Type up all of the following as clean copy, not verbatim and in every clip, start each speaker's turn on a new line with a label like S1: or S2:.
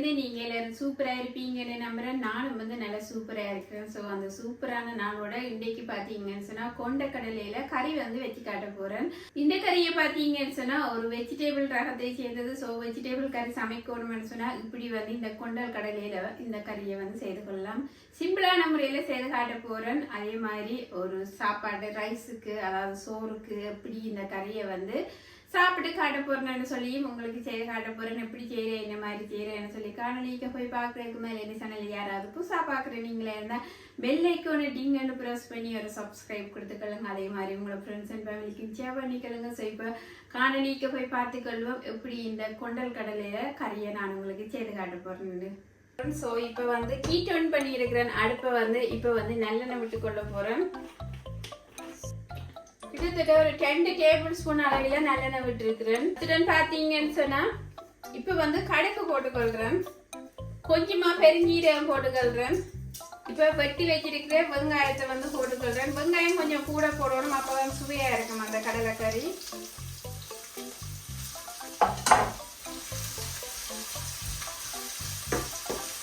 S1: இருந்து நீங்க எல்லாரும் சூப்பரா இருப்பீங்கன்னு நம்புறேன். நானும் வந்து நல்லா சூப்பரா இருக்கிறேன். ஸோ அந்த சூப்பரான நாளோட இன்றைக்கு பாத்தீங்கன்னு சொன்னா கொண்டக்கடலையில கறி வந்து வச்சு காட்ட போறேன். இந்த கறியை பாத்தீங்கன்னு சொன்னா ஒரு வெஜிடபிள் ரகத்தை சேர்ந்தது. ஸோ வெஜிடபிள் கறி சமைக்கணும்னு சொன்னா இப்படி வந்து இந்த கொண்டல் கடலையில இந்த கறியை வந்து செய்து கொள்ளலாம். சிம்பிளான முறையில செய்து காட்ட போறேன். அதே மாதிரி ஒரு சாப்பாடு ரைஸுக்கு அதாவது சோறுக்கு எப்படி இந்த கறியை வந்து சாப்பிட்டு காட்ட போறேன்னு சொல்லி உங்களுக்கு செய்து காட்ட போறேன். எப்படி செய்யறேன் என்ன மாதிரி செய்யறேன்னு சொல்லி காணொலிக்கு போய் பாக்குறதுக்கு மேல என்ன சேனல் யாராவது புதுசா பாக்குறேன் நீங்களே இருந்தா பெல் ஐக்கானை டிங்னு பிரஸ் பண்ணி ஒரு சப்ஸ்கிரைப் கொடுத்துக்கொள்ளுங்க. அதே மாதிரி உங்களோட ஃப்ரெண்ட்ஸ் அண்ட் ஃபேமிலிக்கு ஷேர் பண்ணிக்கொள்ளுங்க. ஸோ இப்போ காணொலிக்கு போய் பார்த்துக்கொள்வோம் எப்படி இந்த கொண்டல் கடலையில கறியை நான் உங்களுக்கு செய்து காட்ட போறேன். ஸோ இப்போ வந்து ஹீட் ஆன் பண்ணி இருக்கிறேன். அடுப்பை வந்து இப்போ வந்து நல்லெண்ணெய் விட்டு கொள்ள போறேன். கிட்டத்தட்ட ஒரு 10 டேபிள் ஸ்பூன் அளவுல நல்லெண்ணெய் விட்டு இருக்கிறேன். பாத்தீங்கன்னு சொன்னா இப்ப வந்து கடுகு போட்டுக்கொள்றேன். கொஞ்சமா பெருஞ்சீரகம் போட்டுக்கொள்றேன். இப்ப வெட்டி வச்சிருக்கிற வெங்காயத்தை வந்து போட்டுக்கொள்றேன். வெங்காயம் கொஞ்சம் கூட போடணும், அப்பதான் சுவையா இருக்கும் அந்த கடலைக்கறி.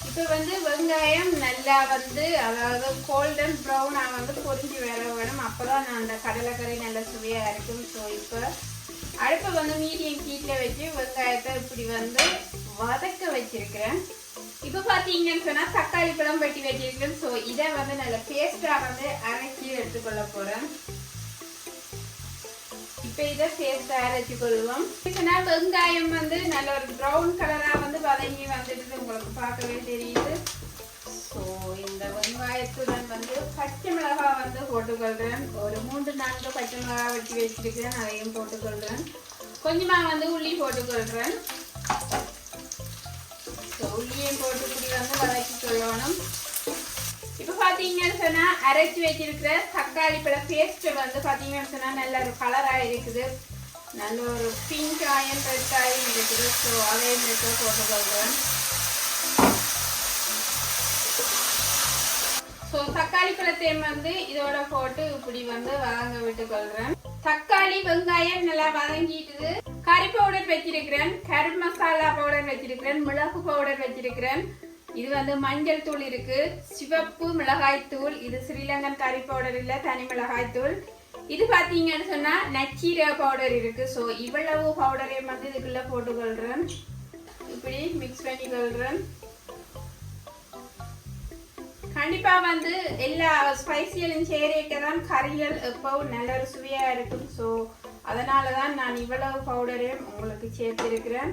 S1: இப்போ வந்து வெங்காயம் நல்லா வந்து அதாவது கோல்டன் ப்ரௌனா வந்து பொரிஞ்சு வர வேணும். அப்போதான் நான் அந்த கடலைக்கறி நல்ல சுவையாக இருக்கும். ஸோ இப்போ அடுப்பை வந்து மீடியம் ஹீட்டில் வச்சு வெங்காயத்தை இப்படி வந்து வதக்க வச்சிருக்கிறேன். இப்போ பார்த்தீங்கன்னு சொன்னால் தக்காளி பழம் வெட்டி வச்சிருக்கிறேன். ஸோ இதை வந்து நல்ல பேஸ்ட்டாக வந்து அரைச்சி எடுத்துக்கொள்ள போகிறேன். இப்போ இதை பேஸ்ட்டாக அரைச்சி கொள்வோம். வெங்காயம் வந்து நல்ல ஒரு ப்ரௌன் கலராக வந்து வதங்கி வந்துட்டு உங்களுக்கு பார்க்கவே தெரியுது. ஸோ இந்த வெங்காயத்துடன் வந்து பச்சை மிளகாய் வந்து போட்டுக்கொள்கிறேன். ஒரு 3-4 பச்சை மிளகாய் வெட்டி வச்சிருக்கிறேன், அதையும் போட்டுக்கொள்கிறேன். கொஞ்சமாக வந்து உள்ளி போட்டுக்கொள்கிறேன். ஸோ உள்ளியும் போட்டு இப்படி வந்து வதக்கி கொள்ளணும். இப்போ பார்த்தீங்கன்னு சொன்னால் அரைச்சி வச்சிருக்கிற தக்காளி பழம் பேஸ்ட்டு வந்து பார்த்தீங்கன்னு சொன்னால் நல்ல ஒரு கலராக இருக்குது. நல்ல ஒரு பிங்க் ஆயும் ரெட் ஆயும் இருக்குது. ஸோ அதையும் எடுத்து போட்டுக்கொள்கிறேன். ஸோ தக்காளி பழத்தையும் வந்து இதோட போட்டு இப்படி வந்து வதங்க விட்டுக்கொள்கிறேன். தக்காளி வெங்காயம் நல்லா வதங்கிட்டுது. கறி பவுடர் வச்சிருக்கிறேன், கரம் மசாலா பவுடர் வச்சிருக்கிறேன், மிளகு பவுடர் வச்சிருக்கிறேன். இது வந்து மஞ்சள் தூள் இருக்கு, சிவப்பு மிளகாய் தூள், இது ஸ்ரீலங்கன் கறி பவுடர் இல்ல தனி மிளகாய் தூள். இது பாத்தீங்கன்னு சொன்னா நச்சீரக பவுடர் இருக்கு. ஸோ இவ்வளவு பவுடரையும் வந்து இதுக்குள்ள போட்டுக்கொள்றேன். இப்படி மிக்ஸ் பண்ணிக்கொள்றேன். கண்டிப்பா வந்து எல்லா ஸ்பைசியலும் சேரேக்கதான் கறிகள் எப்பவும் நல்ல ஒரு சுவையா இருக்கும். ஸோ அதனாலதான் நான் இவ்வளவு பவுடரையும் உங்களுக்கு சேர்த்திருக்கிறேன்.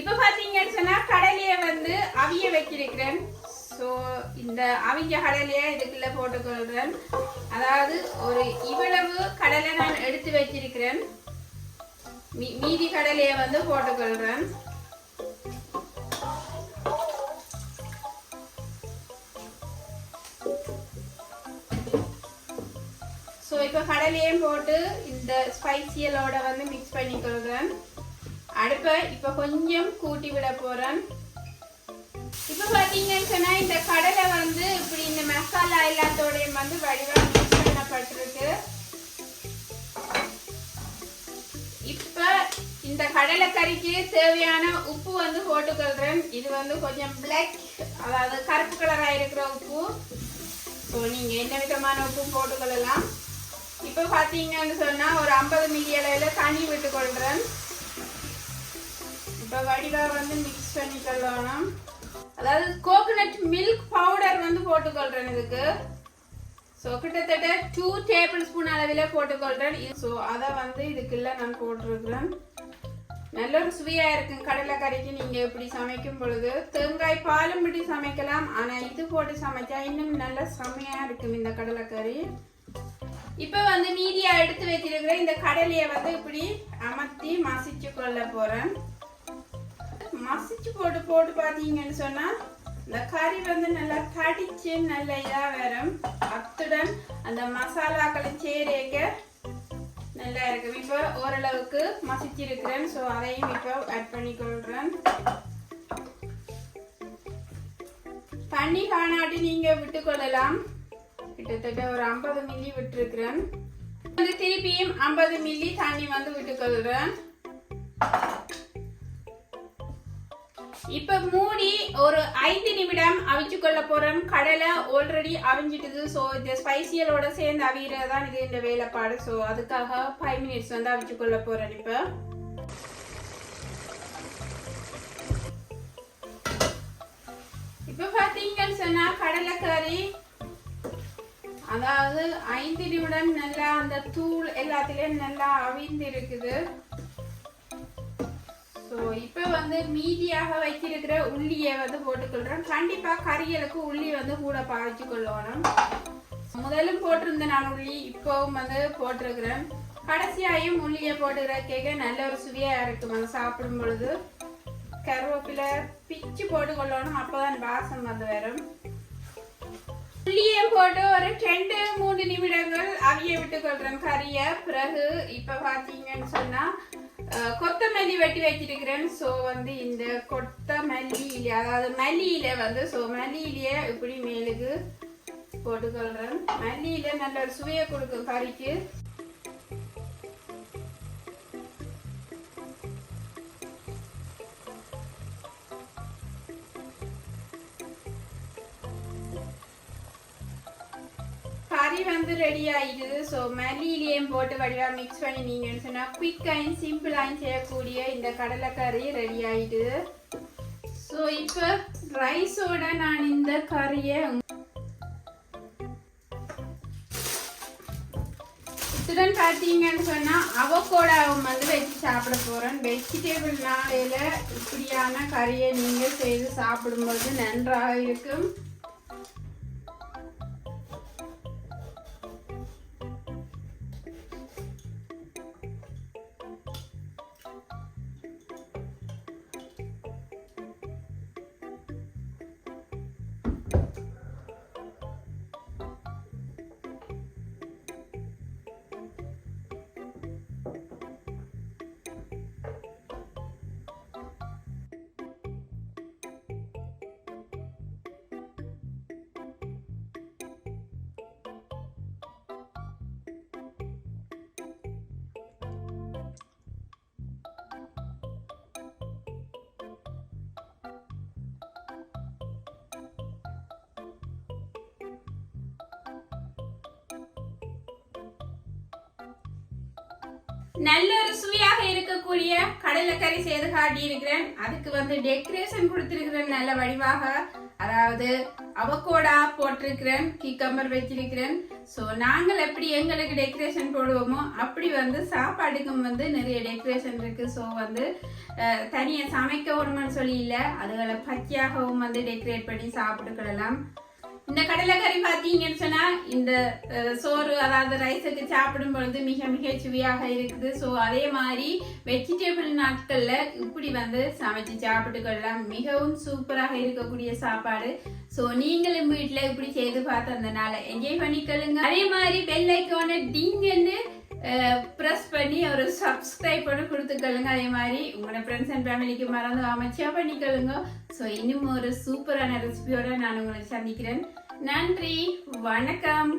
S1: இப்ப பாத்தீங்கன்னு சொன்னா கடலையை வந்து அவிய வச்சிருக்கிறேன். ஸோ இந்த அவிஞ்ச கடலையை இதுக்குள்ள போட்டுக்கொள்கிறேன். அதாவது ஒரு இவ்வளவு கடலை நான் எடுத்து வச்சிருக்கிறேன். மீதி கடலையை வந்து போட்டுக்கொள்கிறேன். ஸோ இப்ப கடலையும் போட்டு இந்த ஸ்பைசியலோட வந்து மிக்ஸ் பண்ணிக்கொள்கிறேன். அடுப்பை இப்ப கொஞ்சம் கூட்டி விட போறேன். இப்ப பாத்தீங்கன்னு சொன்னா இந்த கடலை வந்து இப்படி இந்த மசாலா எல்லாத்தோடையும் வந்து வடிவா மிக்ஸ் பண்ணப்பட்டிருக்கு. இப்ப இந்த கடலை கறிக்கு தேவையான உப்பு வந்து போட்டுக்கொள்றேன். இது வந்து கொஞ்சம் பிளாக் அதாவது கருப்பு கலரா இருக்கிற உப்பு. ஸோ நீங்க என்ன விதமான உப்பு போட்டுக்கொள்ளலாம். இப்ப பாத்தீங்கன்னு சொன்னா ஒரு 50 மில்லி அளவுல தண்ணி விட்டுக்கொள்றேன். இப்போ வடிவா வந்து மிக்ஸ் பண்ணிக்கொள்ளணும். அதாவது கோகோனட் மில்க் பவுடர் வந்து போட்டுக்கொள்றேன் இதுக்கு. ஸோ கிட்டத்தட்ட 2 டேபிள் ஸ்பூன் அளவில் போட்டுக்கொள்றேன். ஸோ அதை வந்து இதுக்குள்ள நான் போட்டிருக்கிறேன். நல்ல ஒரு சுவையா இருக்கும் கடலை கறிக்கு. நீங்க இப்படி சமைக்கும் பொழுது தேங்காய் பாலும் விட்டு சமைக்கலாம், ஆனா இது போட்டு சமைச்சா இன்னும் நல்ல செமையா இருக்கும் இந்த கடலைக்கறி. இப்ப வந்து மீதியா எடுத்து வச்சிருக்கிற இந்த கடலையை வந்து இப்படி அமர்த்தி மசிச்சு கொள்ள போறேன். மசிச்சு போட்டு பாத்தீங்கன்னு சொன்னா இந்த கறி வந்து நல்லா கடிச்சு நல்ல இதா வரும். அத்துடன் அந்த மசாலாக்களும் சேரேக்க நல்லா இருக்கும். இப்போ ஓரளவுக்கு மசிச்சிருக்கிறேன். ஸோ அதையும் இப்போ ஆட் பண்ணிக்கொள்றேன். தண்ணி காணாட்டி நீங்க விட்டுக்கொள்ளலாம். கிட்டத்தட்ட ஒரு 50 மில்லி விட்டுருக்கிறேன். திருப்பியும் 50 மில்லி தண்ணி வந்து விட்டுக்கொள்றேன். இப்ப மூடி ஒரு 5 நிமிடம் அவிச்சு கொள்ள போறோம். கடலை ஆல்ரெடி அவிஞ்சிட்டுது. ஸோ இந்த ஸ்பைசியலோட சேர்ந்து அவிகிறதான் இது இந்த வேலைப்பாடு. ஸோ அதுக்காக 5 மினிட்ஸ் வந்து அவிச்சு கொள்ள போறேன். இப்ப பாத்தீங்கன்னு சொன்னா கடலைக்கறி அதாவது 5 நிமிடம் நல்லா அந்த தூள் எல்லாத்திலயும் நல்லா அவிந்து இருக்குது. ஸோ இப்போ வந்து மீதியாக வைத்திருக்கிற உள்ளியை வந்து போட்டுக்கொள்றோம். கண்டிப்பா கறிகளுக்கு உள்ளி வந்து கூட பாய்ச்சி கொள்ளணும். முதலும் போட்டிருந்த நான் உள்ளி இப்பவும் வந்து போட்டிருக்கிறேன். கடைசியாயும் உள்ளியை போட்டுக்கிற கேட்க நல்ல ஒரு சுவையா இருக்கும். அதை சாப்பிடும் பொழுது கருவேப்பிலை பிச்சு போட்டு கொள்ளணும். அப்போதான் வாசம் வந்து வரும். உள்ளியை போட்டு ஒரு 2-3 நிமிடங்கள் அவிய விட்டு கொள்றேன் கறியை. பிறகு இப்ப பாத்தீங்கன்னு சொன்னா கொத்தமல்லி வெட்டி வச்சிருக்கிறேன். ஸோ வந்து இந்த கொத்தமல்லி இலை அதாவது மல்லி இலை வந்து மல்லி இலையை இப்படி மேலுக்கு போட்டுக்கொள்றேன். மல்லி இலை நல்ல ஒரு சுவையை கொடுக்கும் கறிக்கு. கறி வந்து ரெடி ஆயிடுது. ஸோ மல்லியிலையும் போட்டு வடிவா மிக்ஸ் பண்ணி நீங்கன்னு சொன்னா குயிக் அண்ட் சிம்பிளாக செய்யக்கூடிய இந்த கடலைக்கறி ரெடி ஆயிடுது. ஸோ இப்போ ரைஸோட நான் இந்த கறியை இத்துடன் பார்த்தீங்கன்னு சொன்னா அவகோடாவும் வந்து வச்சு சாப்பிட போறேன். வெஜிடபிள் நாளையில இப்படியான கறியை நீங்க செய்து சாப்பிடும்போது நன்றாக இருக்கும். நல்ல ஒரு சுவையாக இருக்கக்கூடிய கடலைக்கறி செய்து காட்டி இருக்கிறேன். அதுக்கு வந்து டெக்கரேஷன் கொடுத்திருக்கிறேன் நல்ல வடிவாக. அதாவது அவகோடா போட்டிருக்கிறேன், கிக்கம்பர் வச்சிருக்கிறேன். ஸோ நாங்கள் எப்படி எங்களுக்கு டெக்கரேஷன் போடுவோமோ அப்படி வந்து சாப்பாடுக்கும் வந்து நிறைய டெக்கரேஷன் இருக்கு. ஸோ வந்து தனியாக சமைக்க ஒண்ணுன்னு சொல்லி இல்லை, அதுகளை பச்சையாகவும் வந்து டெக்கரேட் பண்ணி சாப்பிட்டுக்கிடலாம். இந்த கடலைக்கறி பார்த்தீங்கன்னு சொன்னா இந்த சோறு அதாவது ரைஸுக்கு சாப்பிடும் பொழுது மிக மிக சுவையாக இருக்குது. ஸோ அதே மாதிரி வெஜிடபிள் நாட்கள்ல இப்படி வந்து சமைச்சு சாப்பிட்டுக்கொள்ளலாம். மிகவும் சூப்பராக இருக்கக்கூடிய சாப்பாடு. ஸோ நீங்களும் வீட்டில் இப்படி செய்து பார்த்து அந்த நாளை என்ஜாய் பண்ணிக்கொள்ளுங்க. அதே மாதிரி பெல் ஐக்கானை டிங்ன்னு ப்ரெஸ் பண்ணி ஒரு சப்ஸ்கிரைப் பண்ணி கொடுத்துக்கொள்ளுங்க. அதே மாதிரி உங்களோட ஃப்ரெண்ட்ஸ் அண்ட் ஃபேமிலிக்கு மறந்து அமைச்சா பண்ணிக்கொள்ளுங்க. ஸோ இன்னும் ஒரு சூப்பரான ரெசிபியோட நான் உங்களை சந்திக்கிறேன். நன்றி, வணக்கம்,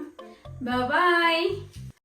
S1: பாய்.